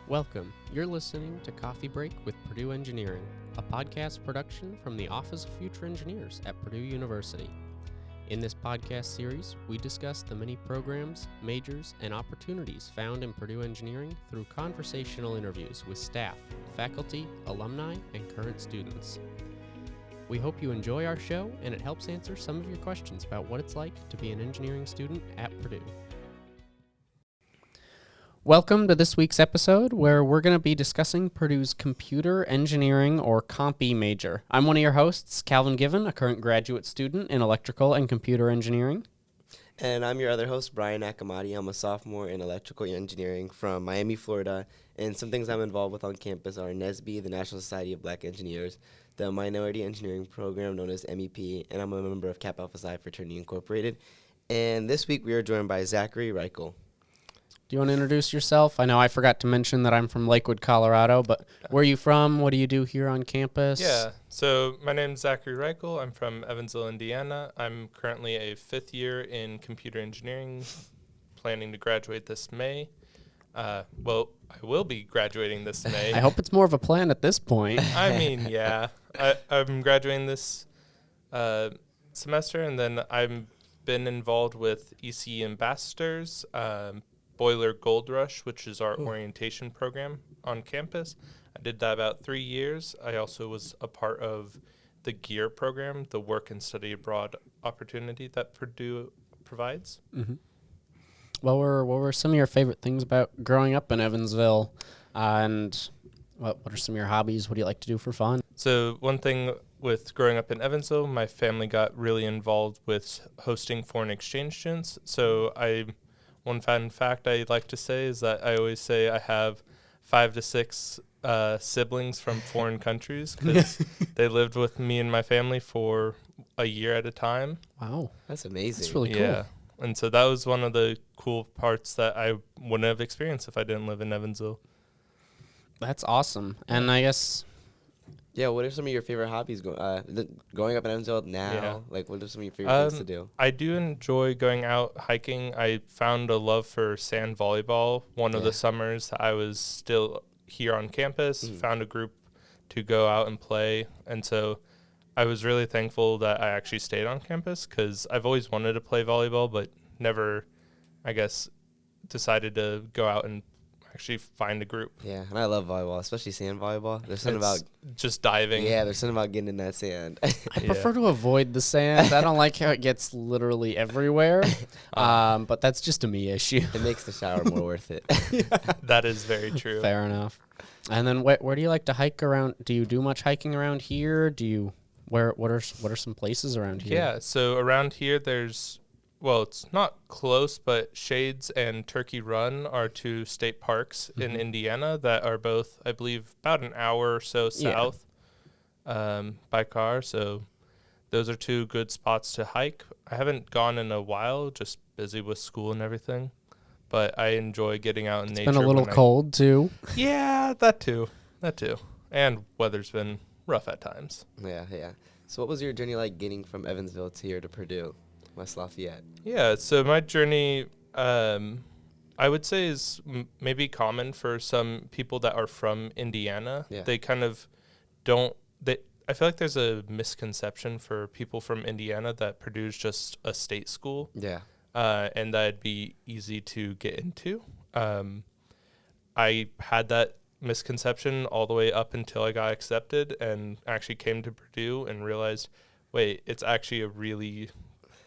Welcome. You're listening to Coffee Break with Purdue Engineering, a podcast production from the Office of Future Engineers at Purdue University. In this podcast series, we discuss the many programs, majors, and opportunities found in Purdue Engineering through conversational interviews with staff, faculty, alumni, and current students. We hope you enjoy our show and it helps answer some of your questions about what it's like to be an engineering student at Purdue. Welcome to this week's episode where we're going to be discussing Purdue's computer engineering or CompE major. I'm one of your hosts, Calvin Given, a current graduate student in electrical and computer engineering. And I'm your other host, Bryan Akamadi. I'm a sophomore in electrical engineering from Miami, Florida. And some things I'm involved with on campus are NSBE, the National Society of Black Engineers, the Minority Engineering Program known as MEP, and I'm a member of Kappa Alpha Psi Fraternity Incorporated. And this week we are joined by Zachary Reichel. Do you want to introduce yourself? I know I forgot to mention that I'm from Lakewood, Colorado, but where are you from? What do you do here on campus? Yeah, so my name's Zachary Reichel. I'm from Evansville, Indiana. I'm currently a fifth year in computer engineering, planning to graduate this May. I will be graduating this May. I hope it's more of a plan at this point. I mean, yeah. I'm graduating this semester, and then I've been involved with ECE Ambassadors, Boiler Gold Rush, which is our orientation program on campus. I did that about 3 years. I also was a part of the GEARE program, the work and study abroad opportunity that Purdue provides. Mm-hmm. What were some of your favorite things about growing up in Evansville? And what are some of your hobbies? What do you like to do for fun? So one thing with growing up in Evansville, my family got really involved with hosting foreign exchange students. So one fun fact I like to say is that I always say I have 5 to 6 siblings from foreign countries because they lived with me and my family for a year at a time. Wow. That's amazing. That's really cool. Yeah. And so that was one of the cool parts that I wouldn't have experienced if I didn't live in Evansville. That's awesome. And I guess... Yeah, what are some of your favorite hobbies growing up in Evansville now? Yeah. Like, what are some of your favorite things to do? I do enjoy going out hiking. I found a love for sand volleyball one of the summers that I was still here on campus, found a group to go out and play. And so I was really thankful that I actually stayed on campus because I've always wanted to play volleyball, but never, I guess, decided to go out and actually find a group. Yeah, and I love volleyball, especially sand volleyball. There's something about just diving. Yeah, there's something about getting in that sand. I prefer to avoid the sand. I don't like how it gets literally everywhere. But that's just a me issue. It makes the shower more worth it. That is very true. Fair enough. And then where do you like to hike around? Do you do much hiking around here? What are some places around here? Yeah, so around here it's not close, but Shades and Turkey Run are 2 state parks in Indiana that are both, I believe, about an hour or so south by car. So those are 2 good spots to hike. I haven't gone in a while, just busy with school and everything. But I enjoy getting out in nature. It's been a little cold, too. Yeah, that too. And weather's been rough at times. Yeah. So what was your journey like getting from Evansville to here to Purdue, West Lafayette? Yeah, so my journey, I would say is maybe common for some people that are from Indiana. Yeah. They kind of I feel like there's a misconception for people from Indiana that Purdue's just a state school. Yeah. And that'd be easy to get into. I had that misconception all the way up until I got accepted and actually came to Purdue and realized, wait, it's actually a really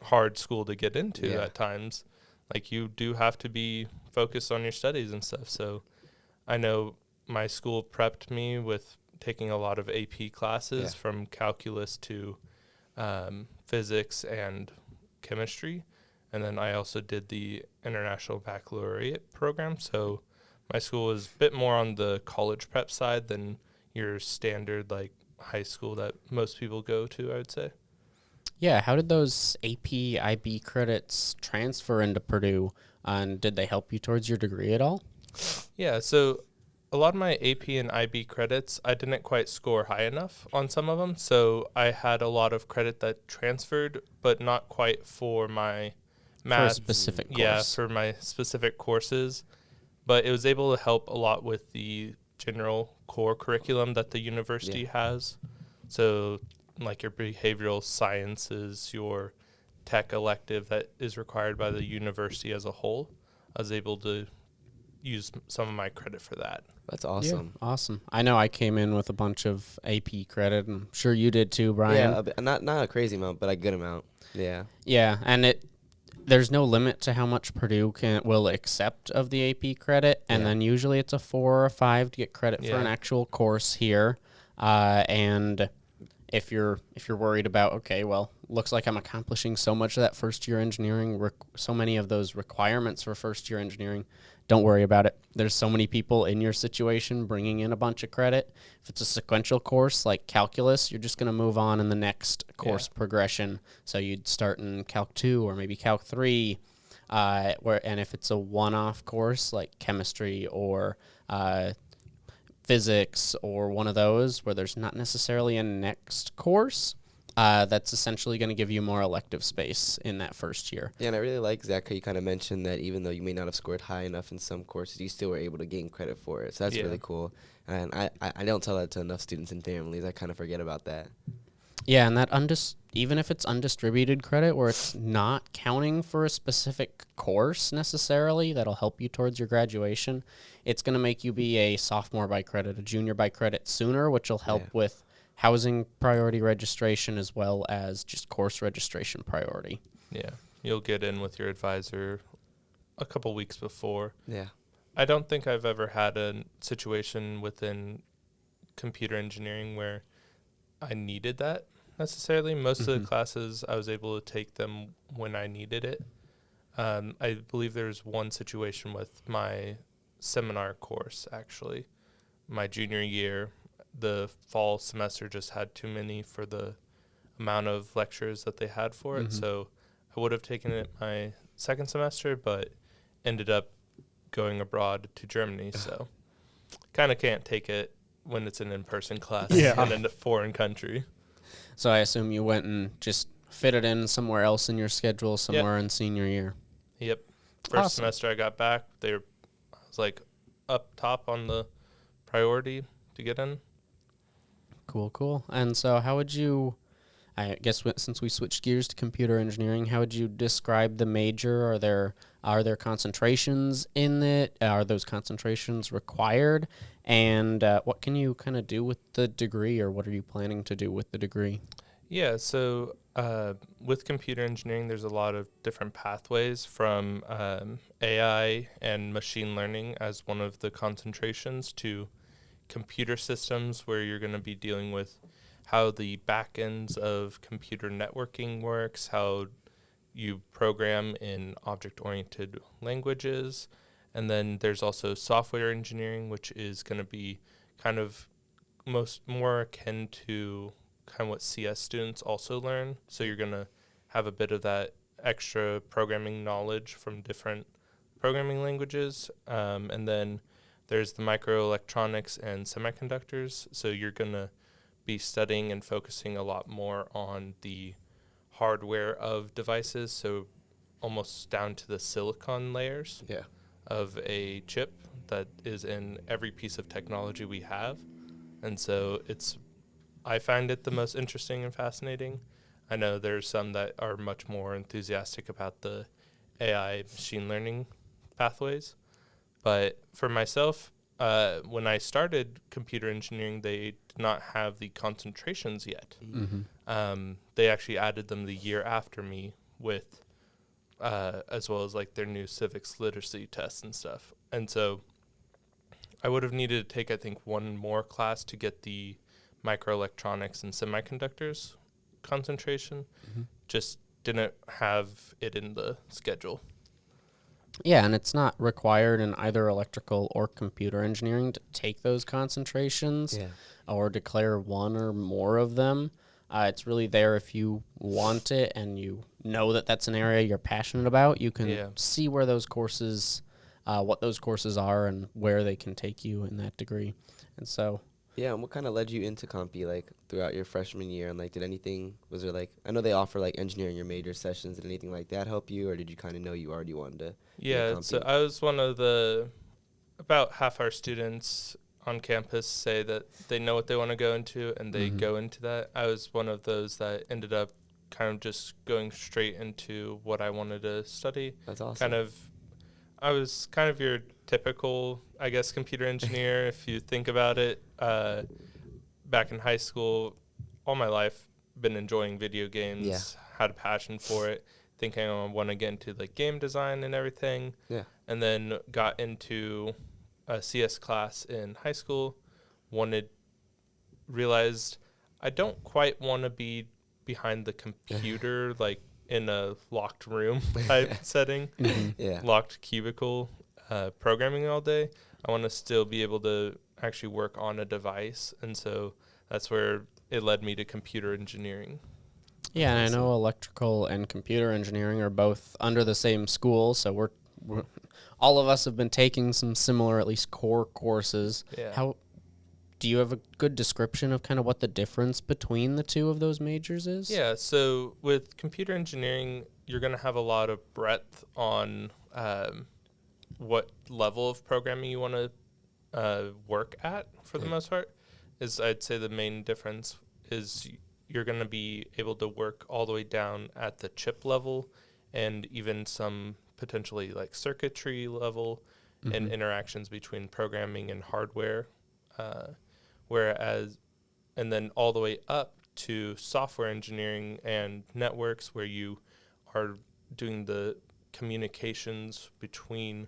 hard school to get into at times. Like, you do have to be focused on your studies and stuff. So I know my school prepped me with taking a lot of AP classes from calculus to physics and chemistry. And then I also did the International Baccalaureate program. So my school was a bit more on the college prep side than your standard, like, high school that most people go to, I would say. Yeah, how did those AP IB credits transfer into Purdue, and did they help you towards your degree at all? Yeah, so a lot of my AP and IB credits, I didn't quite score high enough on some of them, so I had a lot of credit that transferred, but not quite for my math. For a specific course. Yeah, for my specific courses. but it was able to help a lot with the general core curriculum that the university has. So like your behavioral sciences, your tech elective that is required by the university as a whole, I was able to use some of my credit for that. That's awesome. Yeah, awesome. I know I came in with a bunch of AP credit, and I'm sure you did too, Brian. Yeah, not a crazy amount, but a good amount. Yeah. Yeah, and there's no limit to how much Purdue will accept of the AP credit, and then usually it's a 4 or a 5 to get credit for an actual course here. And if you're worried about, okay, well, looks like I'm accomplishing so much of that first year engineering, so many of those requirements for first year engineering, don't worry about it. There's so many people in your situation bringing in a bunch of credit. If it's a sequential course like calculus, you're just going to move on in the next course progression. So you'd start in Calc 2 or maybe Calc 3. And if it's a one-off course like chemistry or physics or one of those where there's not necessarily a next course, that's essentially going to give you more elective space in that first year. Yeah, and I really like, Zach, how you kind of mentioned that even though you may not have scored high enough in some courses, you still were able to gain credit for it. So that's really cool. And I don't tell that to enough students and families. I kind of forget about that. Yeah, and that even if it's undistributed credit where it's not counting for a specific course necessarily that'll help you towards your graduation, it's going to make you be a sophomore by credit, a junior by credit sooner, which will help with housing priority registration as well as just course registration priority. Yeah, you'll get in with your advisor a couple weeks before. Yeah. I don't think I've ever had a situation within computer engineering where I needed that necessarily. Most of the classes, I was able to take them when I needed it. I believe there's one situation with my seminar course, actually. My junior year, the fall semester just had too many for the amount of lectures that they had for it. So I would have taken it my second semester, but ended up going abroad to Germany. So kind of can't take it when it's an in-person class in a foreign country. So I assume you went and just fit it in somewhere else in your schedule, somewhere in senior year. Yep. First semester I got back, I was like up top on the priority to get in. Cool. And so how would you, I guess since we switched gears to computer engineering, how would you describe the major? Are there concentrations in it? Are those concentrations required? And what can you kind of do with the degree, or what are you planning to do with the degree? Yeah, so with computer engineering, there's a lot of different pathways from AI and machine learning as one of the concentrations to computer systems, where you're going to be dealing with how the back ends of computer networking works, how you program in object-oriented languages. And then there's also software engineering, which is going to be kind of more akin to kind of what CS students also learn. So you're going to have a bit of that extra programming knowledge from different programming languages. And then there's the microelectronics and semiconductors. So you're going to be studying and focusing a lot more on the hardware of devices, so almost down to the silicon layers of a chip that is in every piece of technology we have. And so I find it the most interesting and fascinating. I know there's some that are much more enthusiastic about the AI machine learning pathways. But for myself, when I started computer engineering, they did not have the concentrations yet. They actually added them the year after me with, as well as like their new civics literacy tests and stuff. And so I would have needed to take, I think, one more class to get the microelectronics and semiconductors concentration. Just didn't have it in the schedule. Yeah, and it's not required in either electrical or computer engineering to take those concentrations or declare one or more of them. It's really there if you want it and you know that that's an area you're passionate about. You can see where those courses, what those courses are and where they can take you in that degree. And so... Yeah, and what kind of led you into Compi, like, throughout your freshman year? And, like, was there, like, I know they offer, like, engineering your major sessions. Did anything like that help you, or did you kind of know you already wanted to? Yeah, so I was one of the about half our students on campus say that they know what they want to go into and they go into that. I was one of those that ended up kind of just going straight into what I wanted to study. That's awesome. I was kind of your typical, I guess, computer engineer, if you think about it. Back in high school, all my life, been enjoying video games, had a passion for it, thinking I want to get into like game design and everything. Yeah. And then got into a CS class in high school, realized I don't quite want to be behind the computer, like in a locked room type setting, locked cubicle, programming all day. I want to still be able to actually work on a device. And so that's where it led me to computer engineering. Yeah, and I know electrical and computer engineering are both under the same school, so we're all of us have been taking some similar, at least core courses. Yeah. How do you have a good description of kind of what the difference between the two of those majors is? Yeah, so with computer engineering, you're going to have a lot of breadth on what level of programming you want to work at for the most part. I'd say the main difference is you're going to be able to work all the way down at the chip level and even some potentially like circuitry level and interactions between programming and hardware, and then all the way up to software engineering and networks where you are doing the communications between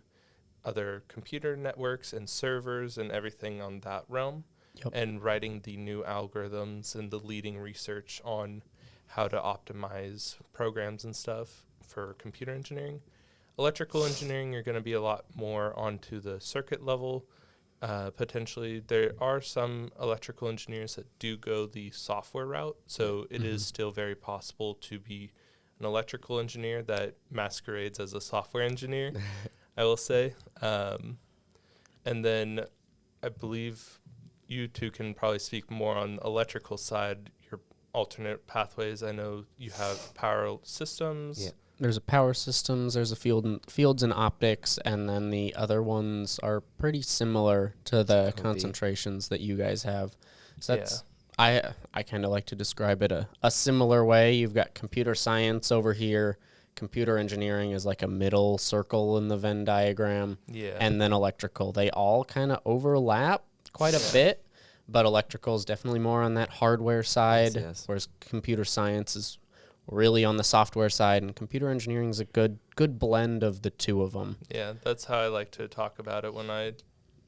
other computer networks and servers and everything on that realm, and writing the new algorithms and the leading research on how to optimize programs and stuff for computer engineering. Electrical engineering, you're going to be a lot more onto the circuit level. Potentially, there are some electrical engineers that do go the software route, so it is still very possible to be an electrical engineer that masquerades as a software engineer, I will say. And then I believe you two can probably speak more on the electrical side, your alternate pathways. I know you have power systems. Yeah. There's a power systems, there's a fields and optics, and then the other ones are pretty similar to the concentrations that you guys have. So that's I kind of like to describe it a similar way. You've got computer science over here. Computer engineering is like a middle circle in the Venn diagram. Yeah. And then electrical. They all kind of overlap quite a bit, but electrical is definitely more on that hardware side, whereas computer science is really on the software side, and computer engineering is a good blend of the two of them. Yeah, that's how I like to talk about it when I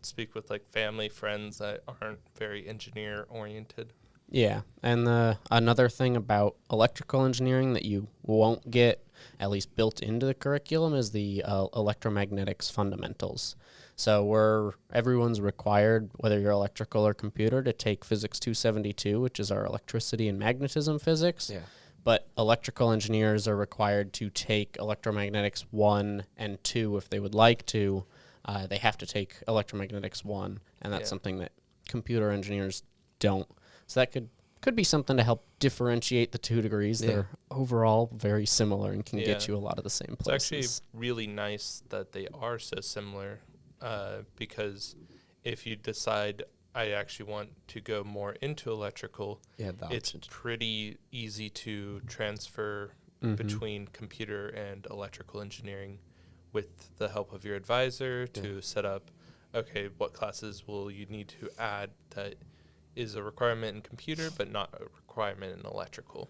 speak with like family, friends that aren't very engineer oriented. Yeah, and another thing about electrical engineering that you won't get at least built into the curriculum is the electromagnetics fundamentals. So everyone's required, whether you're electrical or computer, to take Physics 272, which is our electricity and magnetism physics. Yeah. But electrical engineers are required to take electromagnetics 1 and 2 if they would like to. They have to take electromagnetics 1, and that's something that computer engineers don't. So that could be something to help differentiate the two degrees. They're overall very similar and can get you a lot of the same places. It's actually really nice that they are so similar, because if you decide I actually want to go more into electrical, it's pretty easy to transfer between computer and electrical engineering with the help of your advisor to set up, okay, what classes will you need to add that is a requirement in computer but not a requirement in electrical.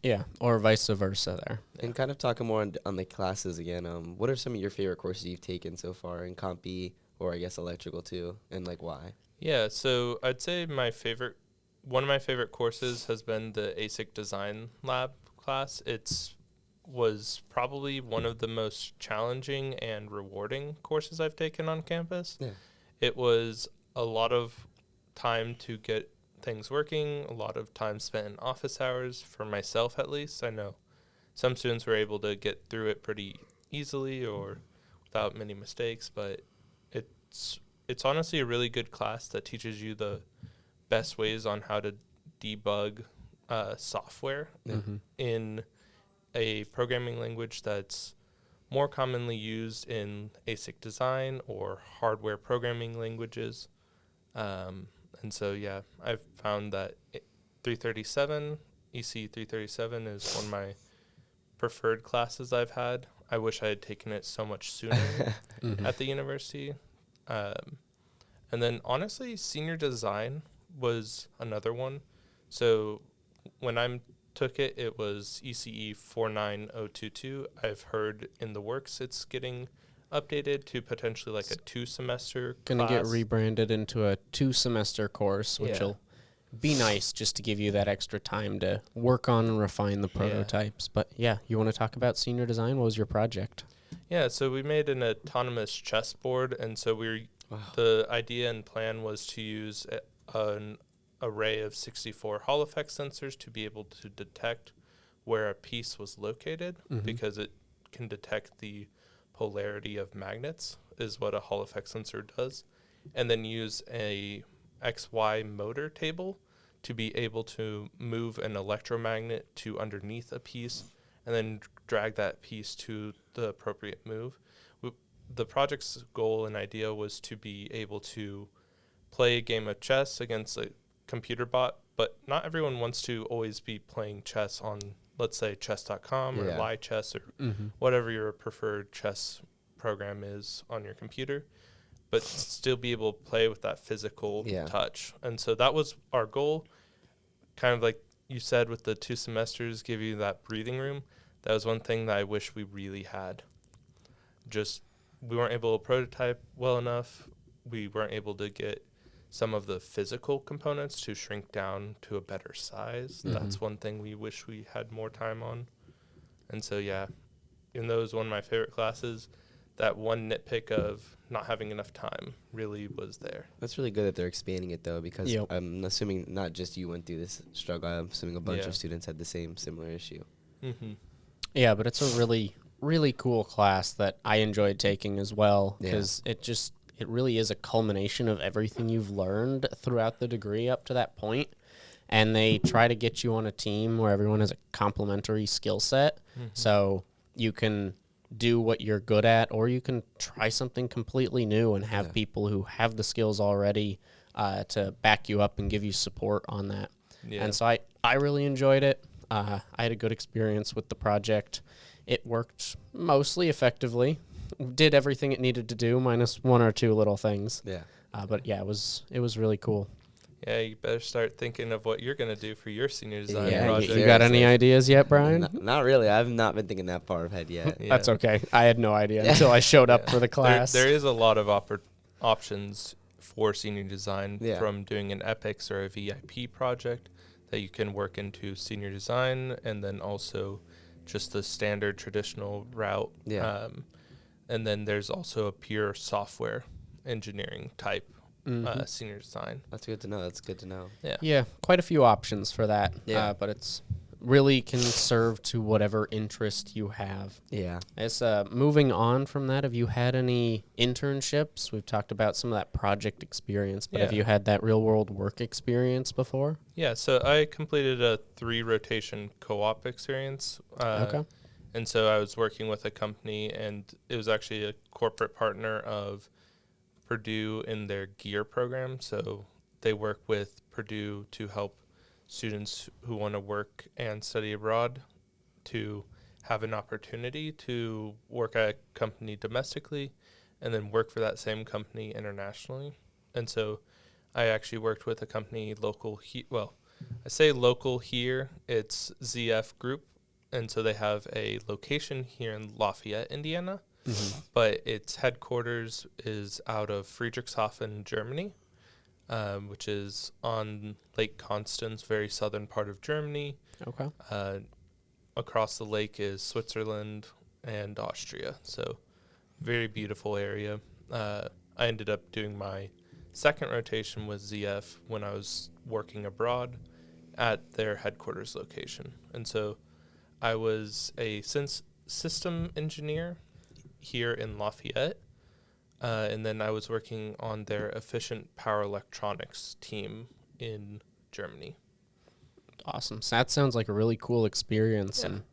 Yeah, or vice versa there. And kind of talking more on the classes again, what are some of your favorite courses you've taken so far in Comp B, or I guess electrical too, and like why? Yeah, so I'd say one of my favorite courses has been the ASIC Design Lab class. Was probably one of the most challenging and rewarding courses I've taken on campus. Yeah. It was a lot of time to get things working, a lot of time spent in office hours, for myself at least. I know some students were able to get through it pretty easily or without many mistakes, but it's honestly a really good class that teaches you the best ways on how to debug software in a programming language that's more commonly used in ASIC design or hardware programming languages. And so, yeah, I've found that 337, EC 337 is one of my preferred classes I've had. I wish I had taken it so much sooner at the university. And then, honestly, senior design was another one. So when I took it, it was ECE 49022. I've heard in the works it's getting updated to potentially like a 2-semester class. Going to get rebranded into a 2-semester course, which will be nice just to give you that extra time to work on and refine the prototypes. But, yeah, you want to talk about senior design? What was your project? Yeah, so we made an autonomous chessboard, and so the idea and plan was to use an array of 64 Hall effect sensors to be able to detect where a piece was located, because it can detect the polarity of magnets, is what a Hall effect sensor does, and then use a XY motor table to be able to move an electromagnet to underneath a piece and then drag that piece to the appropriate move. The project's goal and idea was to be able to play a game of chess against a computer bot, but not everyone wants to always be playing chess on, let's say, chess.com or LiChess or whatever your preferred chess program is on your computer, but still be able to play with that physical touch. And so that was our goal, kind of like you said, with the 2 semesters, give you that breathing room. That was one thing that I wish we really had. Just, we weren't able to prototype well enough. We weren't able to get some of the physical components to shrink down to a better size. That's one thing we wish we had more time on. And so, yeah, even though it was one of my favorite classes, that one nitpick of not having enough time really was there. That's really good that they're expanding it, though, because I'm assuming not just you went through this struggle. I'm assuming a bunch of students had the similar issue. Yeah, but it's a really, really cool class that I enjoyed taking as well, because it really is a culmination of everything you've learned throughout the degree up to that point. And they try to get you on a team where everyone has a complementary skill set. So you can do what you're good at, or you can try something completely new and have people who have the skills already to back you up and give you support on that. And so I really enjoyed it. I had a good experience with the project. It worked mostly effectively. Did everything it needed to do, minus 1 or 2 little things. But yeah, it was really cool. Yeah, you better start thinking of what you're going to do for your senior design project. You got any ideas yet, Brian? Not really. I've not been thinking that far ahead yet. That's okay. I had no idea until I showed up for the class. There is a lot of options for senior design, from doing an EPICS or a VIP project that you can work into senior design, and then also just the standard traditional route. And then there's also a pure software engineering type senior design. That's good to know. That's good to know. Yeah, quite a few options for that. But it's really can serve to whatever interest you have. As moving on from that, have you had any internships? We've talked about some of that project experience, but have you had that real world work experience before? Yeah, so I completed a 3-rotation co-op experience. And so I was working with a company, and it was actually a corporate partner of Purdue in their GEARE program. So they work with Purdue to help students who want to work and study abroad to have an opportunity to work at a company domestically and then work for that same company internationally. And so I actually worked with a company local I say local here, it's ZF Group. And so they have a location here in Lafayette, Indiana, but its headquarters is out of Friedrichshafen, Germany, which is on Lake Constance, very southern part of Germany. Across the lake is Switzerland and Austria, so very beautiful area. I ended up doing my second rotation with ZF when I was working abroad at their headquarters location. And so I was a system engineer here in Lafayette, and then I was working on their efficient power electronics team in Germany. Awesome. So that sounds like a really cool experience, and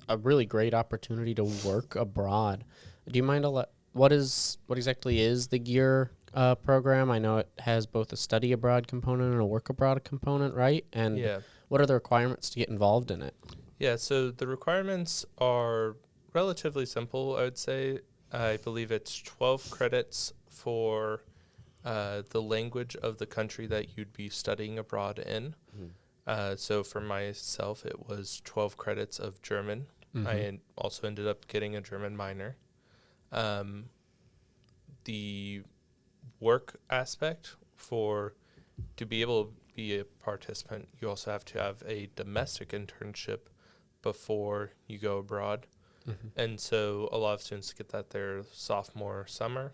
a really great opportunity to work abroad. Do you mind what exactly is the GEARE program? I know it has both a study abroad component and a work abroad component, right? And Yeah. what are the requirements to get involved in it? Yeah, so the requirements are relatively simple, I would say. I believe it's 12 credits for the language of the country that you'd be studying abroad in. So for myself, it was 12 credits of German. I also ended up getting a German minor. The work aspect to be able to be a participant, you also have to have a domestic internship before you go abroad. And so a lot of students get that their sophomore summer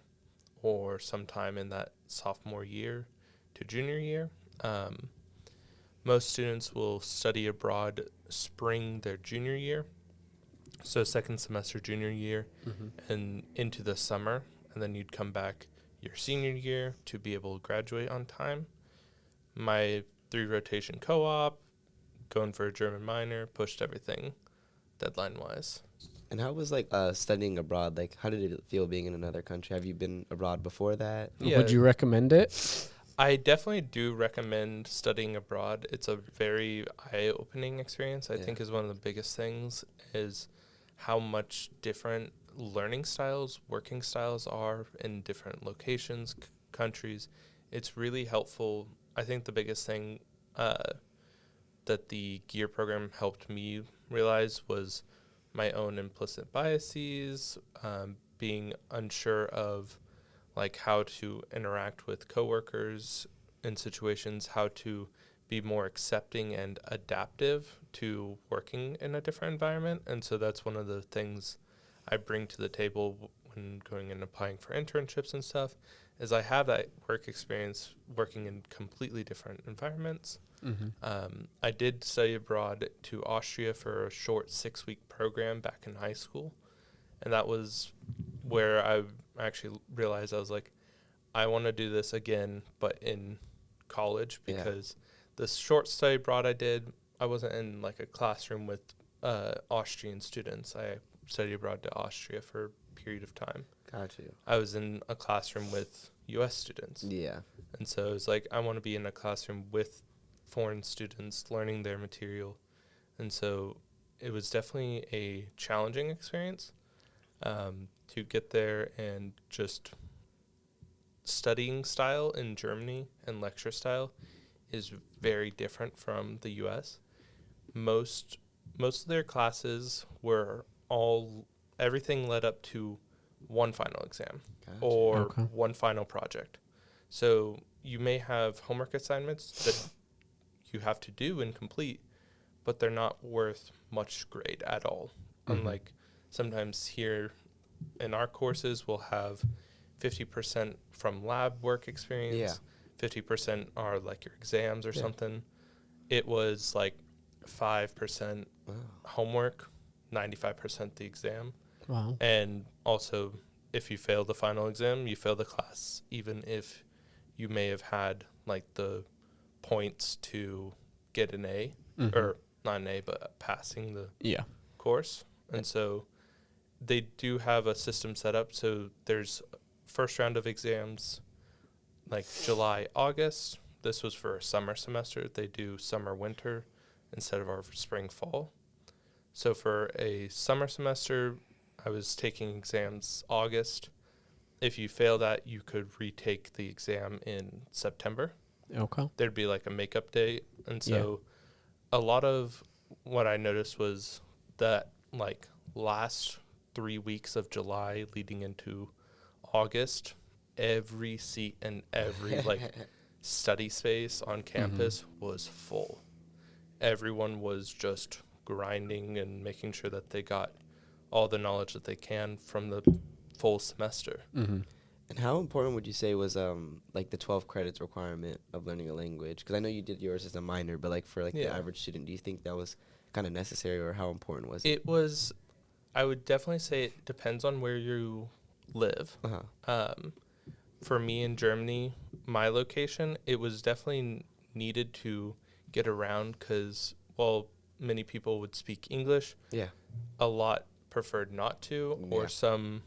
or sometime in that sophomore year to junior year. Most students will study abroad spring their junior year, so second semester junior year, and into the summer, and then you'd come back your senior year to be able to graduate on time. My 3-rotation co-op, going for a German minor, pushed everything deadline-wise. And how was studying abroad? Like, how did it feel being in another country? Have you been abroad before that? Yeah. Would you recommend it? I definitely do recommend studying abroad. It's a very eye-opening experience. I think is one of the biggest things is how much different learning styles, working styles are in different locations, countries. It's really helpful. I think the biggest thing that the GEARE program helped me realize was my own implicit biases, being unsure of how to interact with coworkers in situations, how to be more accepting and adaptive to working in a different environment. And so that's one of the things I bring to the table when going and applying for internships and stuff, is I have that work experience working in completely different environments. I did study abroad to Austria for a short 6-week program back in high school. And that was where I actually realized I was like, I want to do this again, but in college, because this short study abroad I wasn't in a classroom with Austrian students. I studied abroad to Austria for a period of time. Got you. I was in a classroom with U.S. students. Yeah. And so it was like, I want to be in a classroom with foreign students learning their material. And so it was definitely a challenging experience to get there, and just studying style in Germany and lecture style is very different from the U.S. Most of their classes were everything led up to one final exam or one final project. So you may have homework assignments that you have to do and complete, but they're not worth much grade at all. Unlike sometimes here in our courses, we'll have 50% from lab work experience, 50% are your exams or something. It was 5% homework, 95% the exam. Wow. And also, if you fail the final exam, you fail the class, even if you may have had the points to get an A, or not an A, but passing the course. And so they do have a system set up. So there's first round of exams July, August. This was for a summer semester. They do summer, winter instead of our spring, fall. So for a summer semester, I was taking exams August. If you fail that, you could retake the exam in September. Okay. There'd be a makeup day. And so a lot of what I noticed was that last 3 weeks of July leading into August, every seat and every study space on campus was full. Everyone was just grinding and making sure that they got all the knowledge that they can from the full semester. And how important would you say was the 12 credits requirement of learning a language? Because I know you did yours as a minor, but for the average student, do you think that was kind of necessary, or how important was it? It was. I would definitely say it depends on where you live. For me in Germany, my location, it was definitely needed to get around because, many people would speak English. a lot preferred not to, or some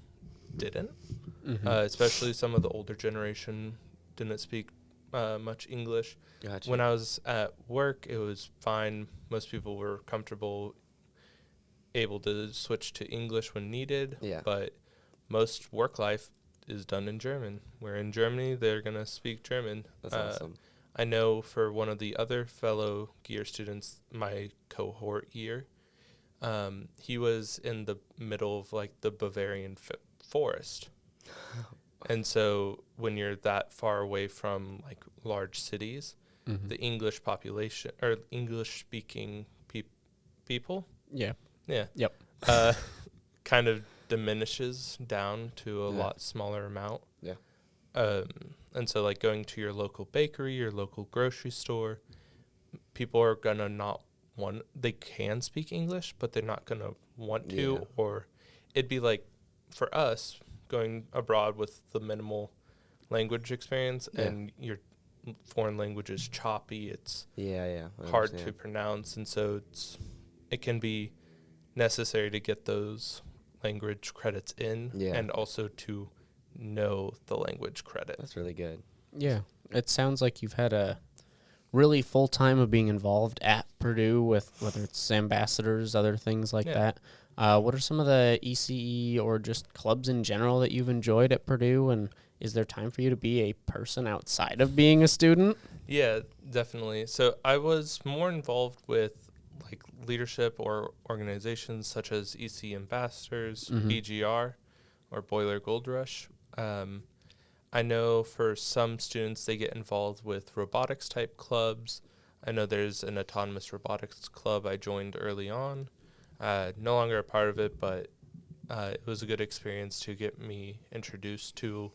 didn't. Especially some of the older generation didn't speak much English. Gotcha. When I was at work, it was fine. Most people were comfortable, able to switch to English when needed. Yeah. But most work life is done in German. Where in Germany, they're going to speak German. That's awesome. I know for one of the other fellow GEARE students, my cohort year, he was in the middle of like the Bavarian forest. And so when you're that far away from like large cities, the English population or English speaking people, kind of diminishes down to a lot smaller amount. Yeah. And so like going to your local bakery, your local grocery store, people are gonna not want, they can speak English, but they're not gonna want to, or it'd be like for us going abroad with the minimal language experience and your foreign language is choppy, it's hard to pronounce, and so it can be necessary to get those language credits in and also to know the language credit. That's really good. Yeah. It sounds like you've had a really full time of being involved at Purdue with whether it's ambassadors, other things like that. What are some of the ECE or just clubs in general that you've enjoyed at Purdue, and is there time for you to be a person outside of being a student? Yeah, definitely. So I was more involved with like leadership or organizations such as ECE ambassadors, BGR, or Boiler Gold Rush. I know for some students they get involved with robotics type clubs. I know there's an autonomous robotics club I joined early on. No longer a part of it, but it was a good experience to get me introduced to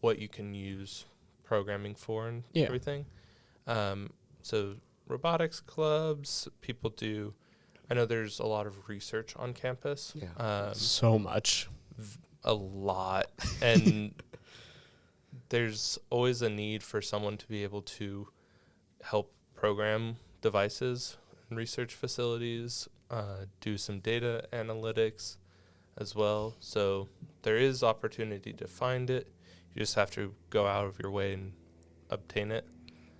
what you can use programming for and everything. So robotics clubs, people do. I know there's a lot of research on campus. So much. A lot. And there's always a need for someone to be able to help program devices and research facilities, do some data analytics as well. So there is opportunity to find it. You just have to go out of your way and obtain it.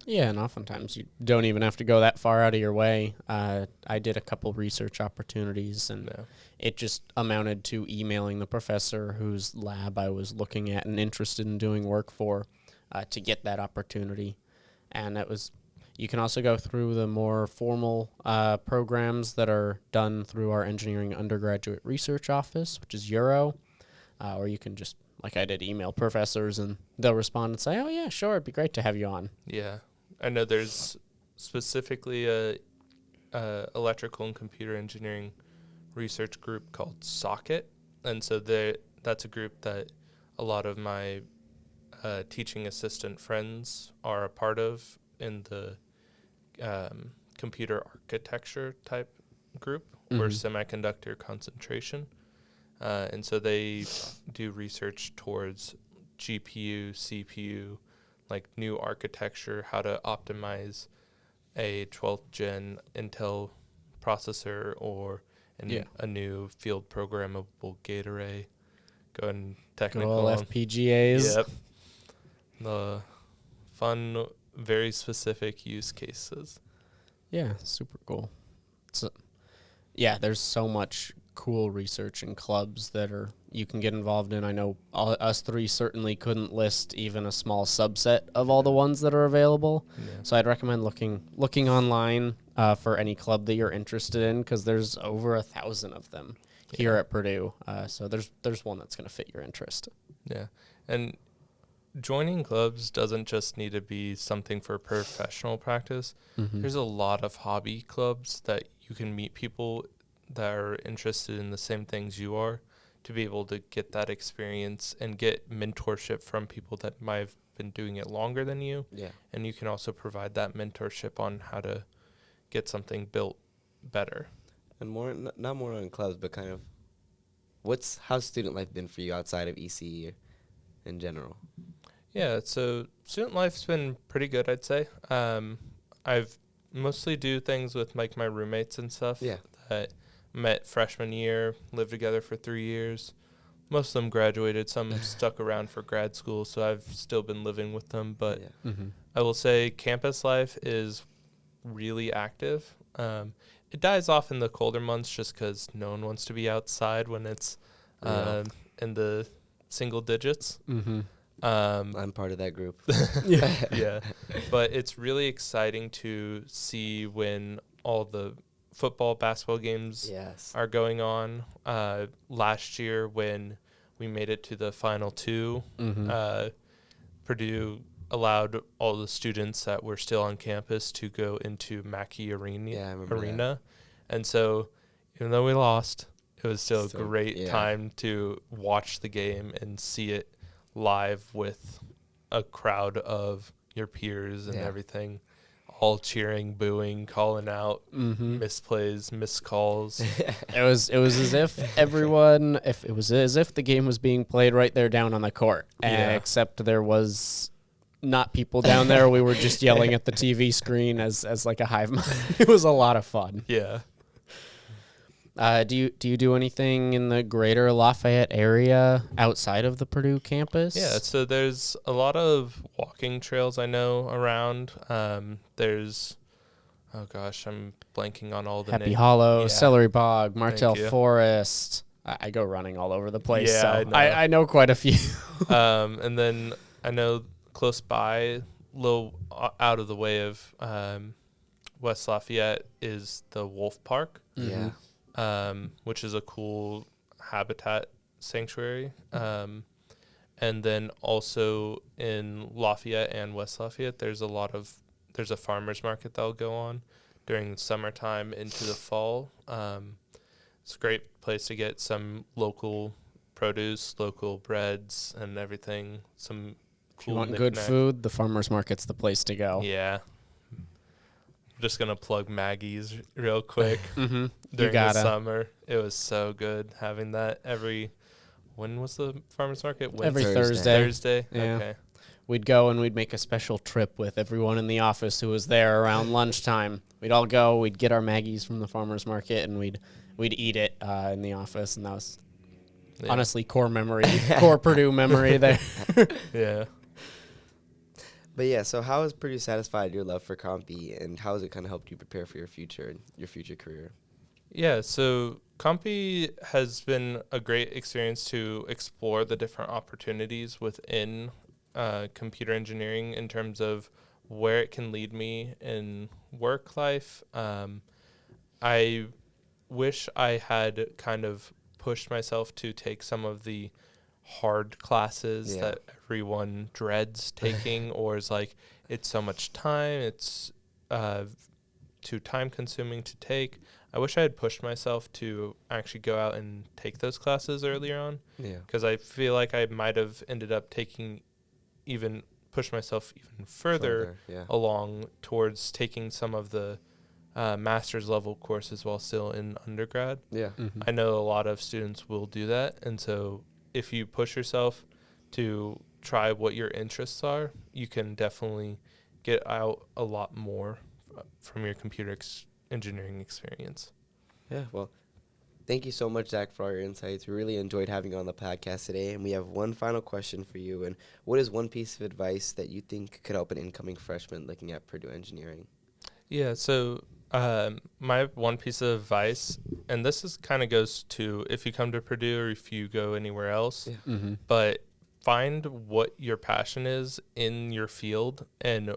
Yeah, and oftentimes you don't even have to go that far out of your way. I did a couple research opportunities, and it just amounted to emailing the professor whose lab I was looking at and interested in doing work for to get that opportunity. And it was, you can also go through the more formal programs that are done through our engineering undergraduate research office, which is Euro, or you can just, like I did, email professors and they'll respond and say, oh yeah, sure, it'd be great to have you on. Yeah. I know there's specifically a electrical and computer engineering research group called Socket, and so that's a group that a lot of my teaching assistant friends are a part of in the computer architecture type group or semiconductor concentration, and so they do research towards GPU, CPU, like new architecture, how to optimize a 12th gen Intel processor or a new field programmable gate array. Going technical. Good old FPGAs. Yep. The fun, very specific use cases. Yeah, super cool. So, there's so much cool research and clubs that you can get involved in. I know us three certainly couldn't list even a small subset of all the ones that are available. So I'd recommend looking online for any club that you're interested in, because there's over 1,000 of them here at Purdue. So there's one that's going to fit your interest. Yeah, and joining clubs doesn't just need to be something for professional practice. There's a lot of hobby clubs that you can meet people that are interested in the same things you are, to be able to get that experience and get mentorship from people that might have been doing it longer than you. Yeah. And you can also provide that mentorship on how to get something built better. And more, not more on clubs, but kind of how's student life been for you outside of ECE in general? Yeah, so student life's been pretty good, I'd say. I've mostly do things with like my roommates and stuff. Yeah. That met freshman year, lived together for 3 years. Most of them graduated. Some stuck around for grad school, so I've still been living with them. But I will say campus life is really active. It dies off in the colder months just because no one wants to be outside when it's in the single digits. I'm part of that group. Yeah. But it's really exciting to see when all the football, basketball games are going on. Last year when we made it to the Final Two, Purdue allowed all the students that were still on campus to go into Mackey Arena. And so even though we lost, it was still a great time to watch the game and see it live with a crowd of your peers and everything, all cheering, booing, calling out misplays, missed calls. It was as if the game was being played right there down on the court, except there was not people down there. We were just yelling at the TV screen as like a hive mind. It was a lot of fun. Yeah. Do you do anything in the greater Lafayette area outside of the Purdue campus? Yeah, so there's a lot of walking trails I know around. There's, oh gosh, I'm blanking on all the names. Happy Hollow, Celery Bog, Martell Forest. I go running all over the place, so I know quite a few. And then I know close by, a little out of the way of West Lafayette, is the Wolf Park. Yeah. Which is a cool habitat sanctuary. And then also in Lafayette and West Lafayette, there's a farmer's market that'll go on during the summertime into the fall. It's a great place to get some local produce, local breads and everything. Some cool if you want good food, the farmer's market's the place to go. Yeah. Just going to plug Maggie's real quick. During the summer. It was so good having that when was the farmer's market? Every Thursday. Thursday? Yeah. Okay. We'd go and we'd make a special trip with everyone in the office who was there around lunchtime. We'd all go, we'd get our Maggies from the farmer's market, and we'd eat it in the office, and that was honestly core Purdue memory there. Yeah. But yeah, so how has Purdue satisfied your love for Compy, and how has it kind of helped you prepare for your future and your future career? Yeah, so Compy has been a great experience to explore the different opportunities within computer engineering in terms of where it can lead me in work life. I wish I had kind of pushed myself to take some of the hard classes that everyone dreads taking or is like, it's so much time, it's too time consuming to take. I wish I had pushed myself to actually go out and take those classes earlier on, because I feel like I might have ended up pushed myself even further along towards taking some of the master's level courses while still in undergrad. I know a lot of students will do that, and so if you push yourself to try what your interests are, you can definitely get out a lot more from your computer engineering experience. Yeah, well, thank you so much, Zach, for all your insights. We really enjoyed having you on the podcast today, and we have one final question for you. And what is one piece of advice that you think could help an incoming freshman looking at Purdue engineering? Yeah, so my one piece of advice, and this is kind of goes to if you come to Purdue or if you go anywhere else, but find what your passion is in your field and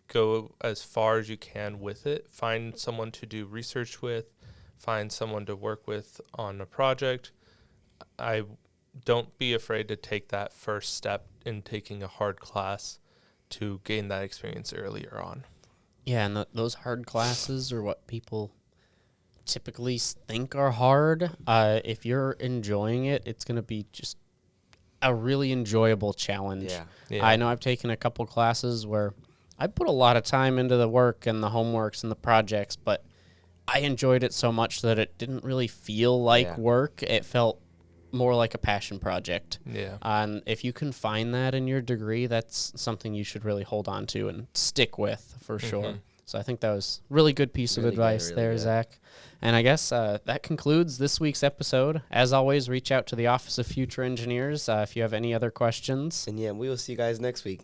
go as far as you can with it. Find someone to do research with, find someone to work with on a project. Don't be afraid to take that first step in taking a hard class to gain that experience earlier on. Yeah, and those hard classes are what people typically think are hard. If you're enjoying it, it's going to be just a really enjoyable challenge. Yeah. I know I've taken a couple classes where I put a lot of time into the work and the homeworks and the projects, but I enjoyed it so much that it didn't really feel like work. It felt more like a passion project. Yeah. And if you can find that in your degree, that's something you should really hold on to and stick with for sure. So I think that was a really good piece of advice there, Zach. And I guess that concludes this week's episode. As always, reach out to the Office of Future Engineers if you have any other questions. And yeah, we will see you guys next week.